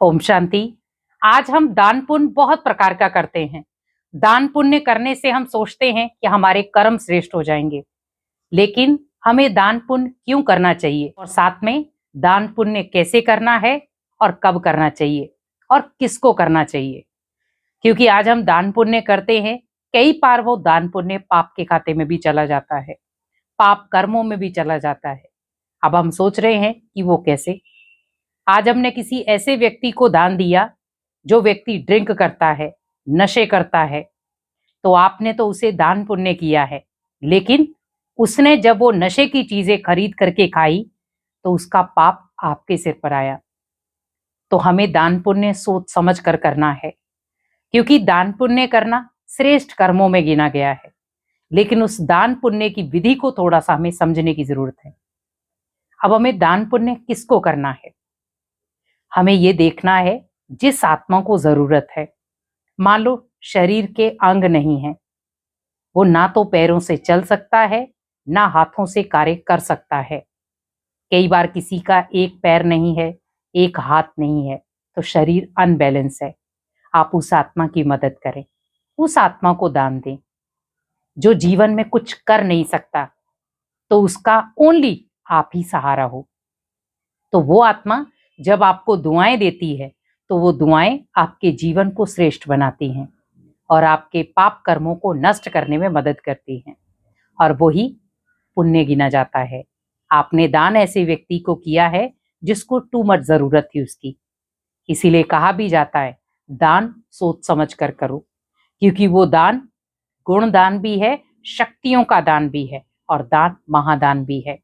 ओम शांति। आज हम दान पुण्य बहुत प्रकार का करते हैं। दान पुण्य करने से हम सोचते हैं कि हमारे कर्म श्रेष्ठ हो जाएंगे, लेकिन हमें दान पुण्य क्यों करना चाहिए और साथ में दान पुण्य कैसे करना है और कब करना चाहिए और किसको करना चाहिए। क्योंकि आज हम दान पुण्य करते हैं, कई बार वो दान पुण्य पाप के खाते में भी चला जाता है, पाप कर्मों में भी चला जाता है। अब हम सोच रहे हैं कि वो कैसे। आज हमने किसी ऐसे व्यक्ति को दान दिया जो व्यक्ति ड्रिंक करता है, नशे करता है, तो आपने तो उसे दान पुण्य किया है, लेकिन उसने जब वो नशे की चीजें खरीद करके खाई तो उसका पाप आपके सिर पर आया। तो हमें दान पुण्य सोच समझ कर करना है, क्योंकि दान पुण्य करना श्रेष्ठ कर्मों में गिना गया है। लेकिन उस दान पुण्य की विधि को थोड़ा सा हमें समझने की जरूरत है। अब हमें दान पुण्य किसको करना है, हमें ये देखना है जिस आत्मा को जरूरत है। मान लो शरीर के अंग नहीं है, वो ना तो पैरों से चल सकता है ना हाथों से कार्य कर सकता है। कई बार किसी का एक पैर नहीं है, एक हाथ नहीं है, तो शरीर अनबैलेंस है। आप उस आत्मा की मदद करें, उस आत्मा को दान दें जो जीवन में कुछ कर नहीं सकता, तो उसका ओनली आप ही सहारा हो। तो वो आत्मा जब आपको दुआएं देती है तो वो दुआएं आपके जीवन को श्रेष्ठ बनाती हैं और आपके पाप कर्मों को नष्ट करने में मदद करती हैं, और वही पुण्य गिना जाता है। आपने दान ऐसे व्यक्ति को किया है जिसको टू मच जरूरत थी उसकी। इसीलिए कहा भी जाता है दान सोच समझ कर करो, क्योंकि वो दान गुण दान भी है, शक्तियों का दान भी है और दान महादान भी है।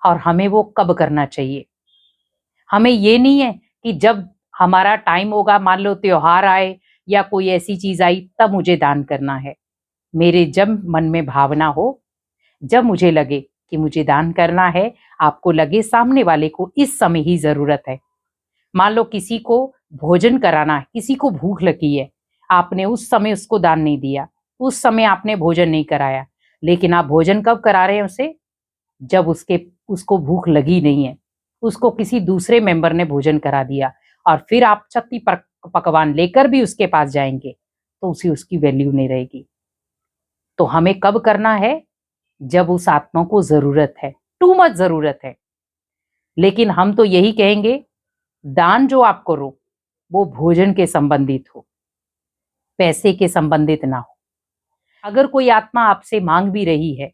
और हमें वो कब करना चाहिए, हमें ये नहीं है कि जब हमारा टाइम होगा, मान लो त्योहार आए या कोई ऐसी चीज आई तब मुझे दान करना है। मेरे जब मन में भावना हो, जब मुझे लगे कि मुझे दान करना है, आपको लगे सामने वाले को इस समय ही जरूरत है। मान लो किसी को भोजन कराना है, किसी को भूख लगी है, आपने उस समय उसको दान नहीं दिया, उस समय आपने भोजन नहीं कराया, लेकिन आप भोजन कब करा रहे हैं उसे, जब उसको भूख लगी नहीं है, उसको किसी दूसरे मेंबर ने भोजन करा दिया, और फिर आप छत्ती पकवान लेकर भी उसके पास जाएंगे तो उसे उसकी वैल्यू नहीं रहेगी। तो हमें कब करना है, जब उस आत्मा को जरूरत है, टू मच जरूरत है। लेकिन हम तो यही कहेंगे दान जो आप करो वो भोजन के संबंधित हो, पैसे के संबंधित ना हो। अगर कोई आत्मा आपसे मांग भी रही है,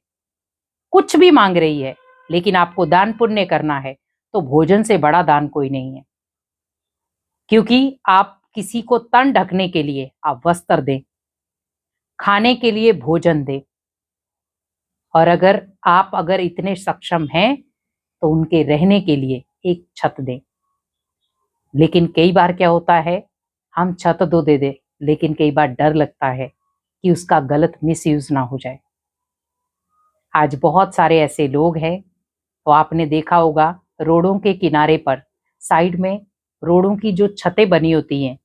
कुछ भी मांग रही है, लेकिन आपको दान पुण्य करना है, तो भोजन से बड़ा दान कोई नहीं है। क्योंकि आप किसी को तन ढकने के लिए आप वस्त्र दें, खाने के लिए भोजन दें, और अगर इतने सक्षम हैं तो उनके रहने के लिए एक छत दें। लेकिन कई बार क्या होता है, हम छत तो दे दे, लेकिन कई बार डर लगता है कि उसका गलत मिसयूज ना हो जाए। आज बहुत सारे ऐसे लोग हैं, तो आपने देखा होगा रोडों के किनारे पर साइड में रोडों की जो छतें बनी होती हैं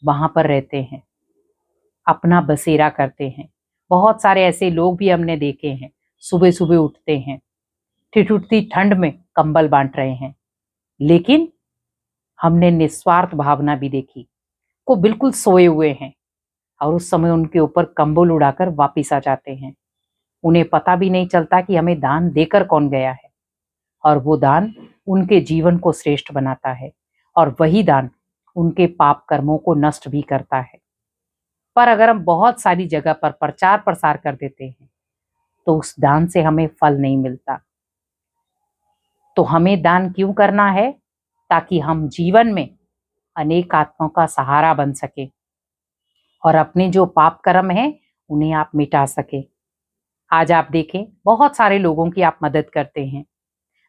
वहां पर रहते हैं, अपना बसेरा करते हैं। बहुत सारे ऐसे लोग भी हमने देखे हैं, सुबह सुबह उठते हैं, ठिठुरती ठंड में कंबल बांट रहे हैं। लेकिन हमने निस्वार्थ भावना भी देखी, को बिल्कुल सोए हुए हैं और उस समय उनके ऊपर कंबल उड़ाकर वापिस आ जाते हैं। उन्हें पता भी नहीं चलता कि हमें दान देकर कौन गया है, और वो दान उनके जीवन को श्रेष्ठ बनाता है, और वही दान उनके पाप कर्मों को नष्ट भी करता है। पर अगर हम बहुत सारी जगह पर प्रचार प्रसार कर देते हैं तो उस दान से हमें फल नहीं मिलता। तो हमें दान क्यों करना है, ताकि हम जीवन में अनेक आत्माओं का सहारा बन सके और अपने जो पाप कर्म हैं उन्हें आप मिटा सके। आज आप देखें बहुत सारे लोगों की आप मदद करते हैं,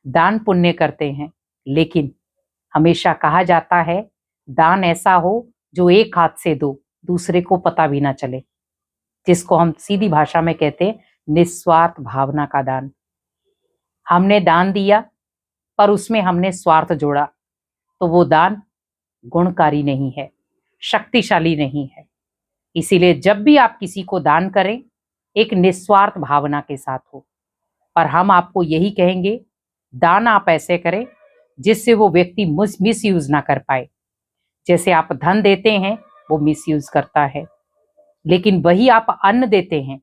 दान पुण्य करते हैं, लेकिन हमेशा कहा जाता है दान ऐसा हो जो एक हाथ से दो, दूसरे को पता भी ना चले, जिसको हम सीधी भाषा में कहते हैं निस्वार्थ भावना का दान। हमने दान दिया पर उसमें हमने स्वार्थ जोड़ा, तो वो दान गुणकारी नहीं है, शक्तिशाली नहीं है। इसीलिए जब भी आप किसी को दान करें, एक निस्वार्थ भावना के साथ हो। पर हम आपको यही कहेंगे दान आप ऐसे करें जिससे वो व्यक्ति मिस यूज ना कर पाए, जैसे आप धन देते हैं वो मिसयूज करता है, लेकिन वही आप अन्न देते हैं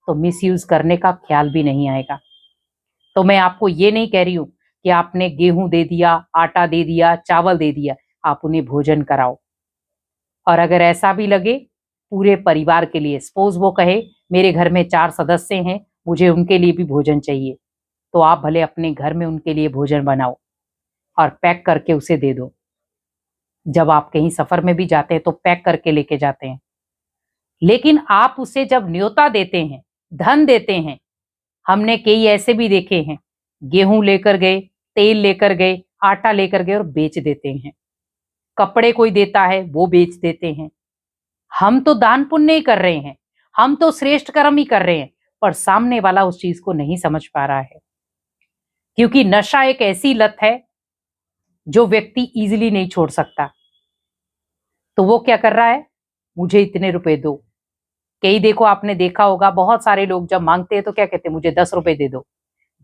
तो मिसयूज करने का ख्याल भी नहीं आएगा। तो मैं आपको ये नहीं कह रही हूं कि आपने गेहूं दे दिया, आटा दे दिया, चावल दे दिया, आप उन्हें भोजन कराओ। और अगर ऐसा भी लगे पूरे परिवार के लिए, सपोज वो कहे मेरे घर में 4 सदस्य हैं, मुझे उनके लिए भी भोजन चाहिए, तो आप भले अपने घर में उनके लिए भोजन बनाओ और पैक करके उसे दे दो। जब आप कहीं सफर में भी जाते हैं तो पैक करके लेके जाते हैं, लेकिन आप उसे जब न्योता देते हैं, धन देते हैं, हमने कई ऐसे भी देखे हैं, गेहूं लेकर गए, तेल लेकर गए, आटा लेकर गए और बेच देते हैं। कपड़े कोई देता है वो बेच देते हैं। हम तो दान पुण्य ही कर रहे हैं, हम तो श्रेष्ठ कर्म ही कर रहे हैं, पर सामने वाला उस चीज को नहीं समझ पा रहा है। क्योंकि नशा एक ऐसी लत है जो व्यक्ति इजीली नहीं छोड़ सकता। तो वो क्या कर रहा है, मुझे इतने रुपए दो। कई देखो, आपने देखा होगा बहुत सारे लोग जब मांगते हैं तो क्या कहते हैं, मुझे 10 रुपए दे दो,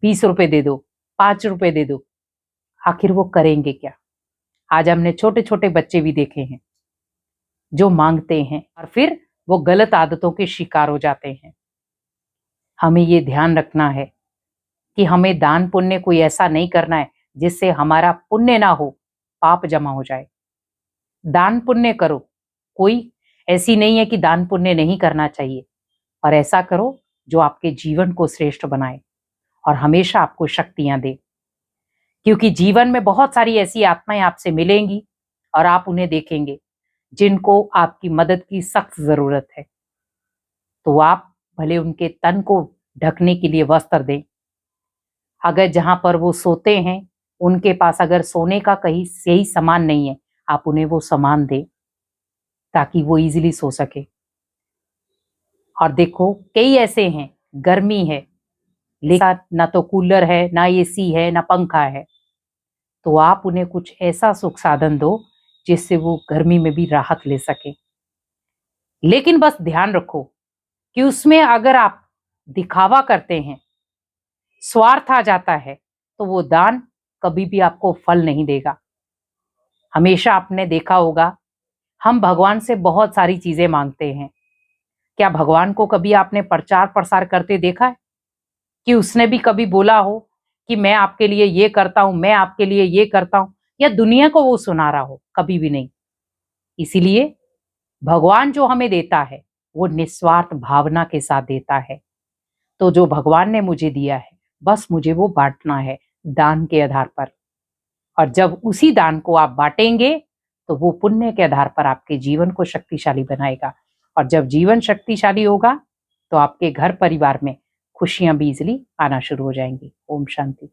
20 रुपए दे दो, 5 रुपए दे दो। आखिर वो करेंगे क्या? आज हमने छोटे छोटे बच्चे भी देखे हैं जो मांगते हैं और फिर वो गलत आदतों के शिकार हो जाते हैं। हमें ये ध्यान रखना है कि हमें दान पुण्य कोई ऐसा नहीं करना है जिससे हमारा पुण्य ना हो, पाप जमा हो जाए। दान पुण्य करो, कोई ऐसी नहीं है कि दान पुण्य नहीं करना चाहिए, और ऐसा करो जो आपके जीवन को श्रेष्ठ बनाए और हमेशा आपको शक्तियां दे। क्योंकि जीवन में बहुत सारी ऐसी आत्माएं आपसे मिलेंगी और आप उन्हें देखेंगे जिनको आपकी मदद की सख्त जरूरत है। तो आप भले उनके तन को ढकने के लिए वस्त्र दें। अगर जहां पर वो सोते हैं उनके पास अगर सोने का कहीं सही सामान नहीं है, आप उन्हें वो सामान दें ताकि वो इजीली सो सके। और देखो कई ऐसे हैं, गर्मी है लेकिन ना तो कूलर है, ना एसी है, ना पंखा है, तो आप उन्हें कुछ ऐसा सुख साधन दो जिससे वो गर्मी में भी राहत ले सके। लेकिन बस ध्यान रखो कि उसमें अगर आप दिखावा करते हैं, स्वार्थ आ जाता है, तो वो दान कभी भी आपको फल नहीं देगा। हमेशा आपने देखा होगा हम भगवान से बहुत सारी चीजें मांगते हैं। क्या भगवान को कभी आपने प्रचार प्रसार करते देखा है कि उसने भी कभी बोला हो कि मैं आपके लिए ये करता हूं, मैं आपके लिए ये करता हूं, या दुनिया को वो सुना रहा हो? कभी भी नहीं। इसीलिए भगवान जो हमें देता है वो निस्वार्थ भावना के साथ देता है। तो जो भगवान ने मुझे दिया है बस मुझे वो बांटना है दान के आधार पर। और जब उसी दान को आप बांटेंगे तो वो पुण्य के आधार पर आपके जीवन को शक्तिशाली बनाएगा। और जब जीवन शक्तिशाली होगा तो आपके घर परिवार में खुशियां भी इजली आना शुरू हो जाएंगी। ओम शांति।